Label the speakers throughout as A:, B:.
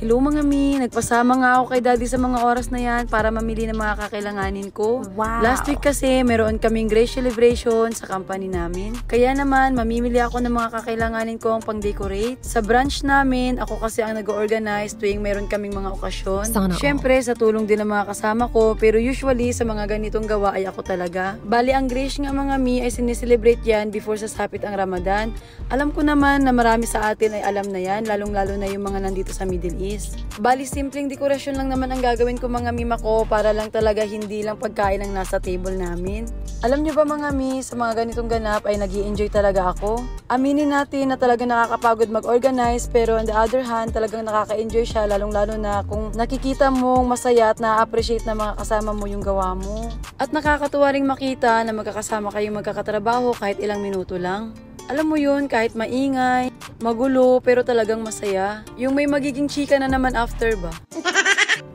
A: Hello mga mi, nagpasama nga ako kay daddy sa mga oras na yan para mamili ng mga kakailanganin ko.
B: Wow!
A: Last week kasi meron kaming grace celebration sa company namin. Kaya naman mamimili ako ng mga kakailanganin ko ang pang-decorate. Sa branch namin, ako kasi ang nag-organize tuwing meron kaming mga okasyon. Siyempre sa tulong din ng mga kasama ko, pero usually sa mga ganitong gawa ay ako talaga. Bali ang grace nga mga mi ay sineselebrate yan before sasapit ang Ramadan. Alam ko naman na marami sa atin ay alam na yan, lalong-lalo na yung mga nandito sa Middle East. Bali, simpleng dekorasyon lang naman ang gagawin ko mga mima ko para lang talaga hindi lang pagkain ang nasa table namin. Alam nyo ba mga mi, sa mga ganitong ganap ay nag-i-enjoy talaga ako. Aminin natin na talagang nakakapagod mag-organize pero on the other hand, talagang nakaka-enjoy siya lalong-lalo na kung nakikita mong masaya at na-appreciate na mga kasama mo yung gawa mo. At nakakatuwa ring makita na magkakasama kayong magkakatrabaho kahit ilang minuto lang. Alam mo yun, kahit maingay, magulo, pero talagang masaya. Yung may magiging chika na naman after ba?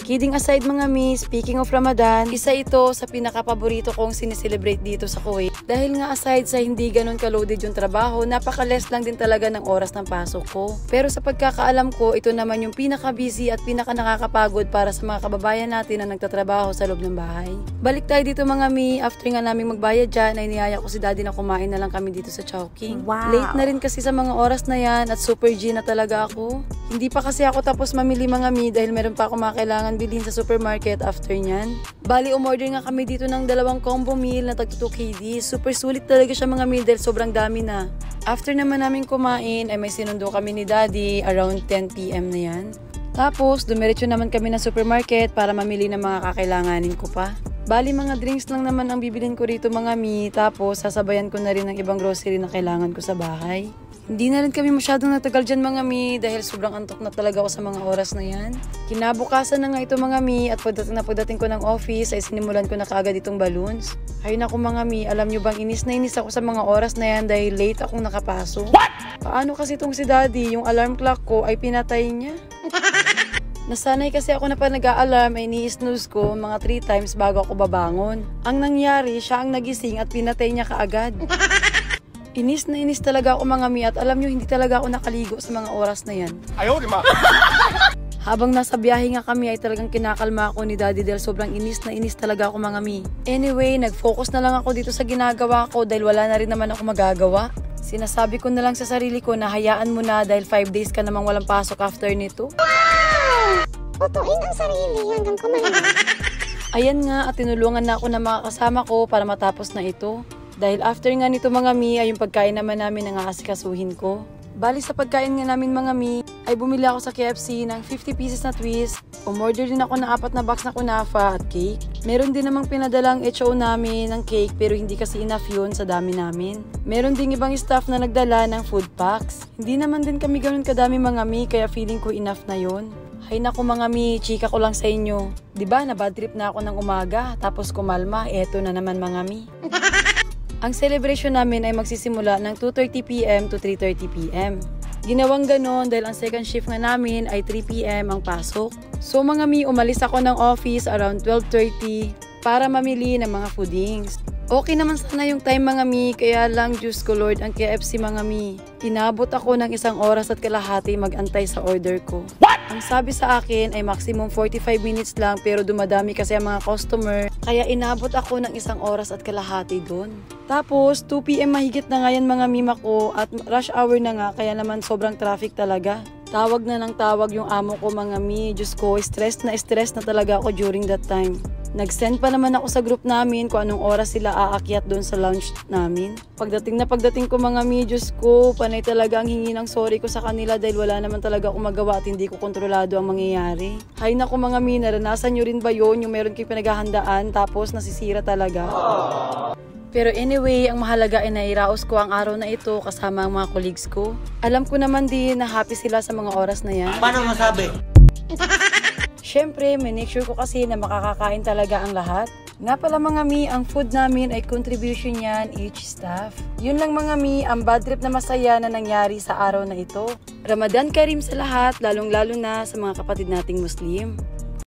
A: Kidding aside mga mi, speaking of Ramadan, isa ito sa pinaka-paborito kong sineselebrate dito sa Kuwait. Dahil nga aside sa hindi ganun ka-loaded yung trabaho, napaka-less lang din talaga ng oras ng pasok ko. Pero sa pagkakaalam ko, ito naman yung pinaka-busy at pinaka-nakakapagod para sa mga kababayan natin na nagtatrabaho sa loob ng bahay. Balik tayo dito mga mi, after nga namin magbayad dyan, ay niyaya ko si daddy na kumain na lang kami dito sa Chowking.
B: Wow.
A: Late na rin kasi sa mga oras na yan at super G na talaga ako. Hindi pa kasi ako tapos mamili mga mi dahil meron pa ako mga kailangan bilhin sa supermarket after nyan. Bali, umorder nga kami dito ng 2 combo meal na tag 2 KD. Super sulit talaga siya mga meal dahil sobrang dami na. After naman namin kumain, ay may sinundo kami ni daddy around 10 PM na yan. Tapos, dumiretso naman kami ng supermarket para mamili ng mga kakailanganin ko pa. Bali, mga drinks lang naman ang bibilin ko rito mga mi. Tapos, sasabayan ko na rin ng ibang grocery na kailangan ko sa bahay. Hindi na rin kami masyadong natagal dyan mga mi dahil sobrang antok na talaga ako sa mga oras na yan. Kinabukasan na nga ito mga mi at pagdating ko ng office ay sinimulan ko na kaagad itong balloons. Ay naku mga mi, alam nyo bang inis na inis ako sa mga oras na yan dahil late akong nakapasok. What? Paano kasi itong si daddy, yung alarm clock ko ay pinatay niya? Nasanay kasi ako na pa nag-a-alarm ay ni-snooze ko mga 3 times bago ako babangon. Ang nangyari, siya ang nagising at pinatay niya kaagad. Inis na inis talaga ako mga mi at alam nyo hindi talaga ako nakaligo sa mga oras na yan.
C: Ayaw, di ma!
A: Habang nasa biyahe nga kami ay talagang kinakalma ako ni daddy dahil sobrang inis na inis talaga ako mga mi. Anyway, nag-focus na lang ako dito sa ginagawa ko dahil wala na rin naman ako magagawa. Sinasabi ko na lang sa sarili ko na hayaan mo na dahil 5 days ka namang walang pasok after nito.
B: Wow! Putuin ang sarili hanggang kumain.
A: Ayan nga at tinulungan na ako ng mga kasama ko para matapos na ito. Dahil after nga nito mga mi ay yung pagkain naman namin ang aasikasuhin ko. Bali sa pagkain nga namin mga mi ay bumili ako sa KFC ng 50 pieces na twist. Umorder din ako ng 4 na box na kunafa at cake. Meron din namang pinadalang HO namin ng cake pero hindi kasi enough yun sa dami namin. Meron ding ibang staff na nagdala ng food packs. Hindi naman din kami ganoon kadami mga mi kaya feeling ko enough na yun. Hay naku mga mi, chika ko lang sa inyo. Diba na bad trip na ako ng umaga tapos kumalma, eto na naman mga mi. Ang celebration namin ay magsisimula ng 2:30 PM to 3:30 PM. Ginawang ganon dahil ang second shift nga namin ay 3 PM ang pasok. So mga mi, umalis ako ng office around 12:30 para mamili ng mga foodings. Okay naman sana yung time mga mi, kaya lang Diyos ko Lord ang KFC mga mi. Inabot ako ng 1 oras at kalahati mag-antay sa order ko. What? Ang sabi sa akin ay maximum 45 minutes lang pero dumadami kasi ang mga customer. Kaya inabot ako ng 1 oras at kalahati doon. Tapos 2 PM mahigit na nga yan mga mima ko at rush hour na nga kaya naman sobrang traffic talaga. Tawag na ng tawag yung amo ko mga mi. Diyos ko, stress na talaga ako during that time. Nag-send pa naman ako sa group namin kung anong oras sila aakyat doon sa lounge namin. Pagdating ko mga mi, Diyos ko, panay talaga ang hingi ng sorry ko sa kanila dahil wala naman talaga akong magawa at hindi ko kontrolado ang mangyayari. Hay naku mga mi, naranasan nyo rin ba yun yung meron kayong pinaghahandaan tapos nasisira talaga? Pero anyway, ang mahalaga ay nairaos ko ang araw na ito kasama ang mga colleagues ko. Alam ko naman din na happy sila sa mga oras na yan.
C: Paano masabi?
A: Siyempre, make sure ko kasi na makakakain talaga ang lahat. Nga pala mga mi, ang food namin ay contribution yan each staff. Yun lang mga mi, ang bad trip na masaya na nangyari sa araw na ito. Ramadan Karim sa lahat, lalong-lalo na sa mga kapatid nating Muslim.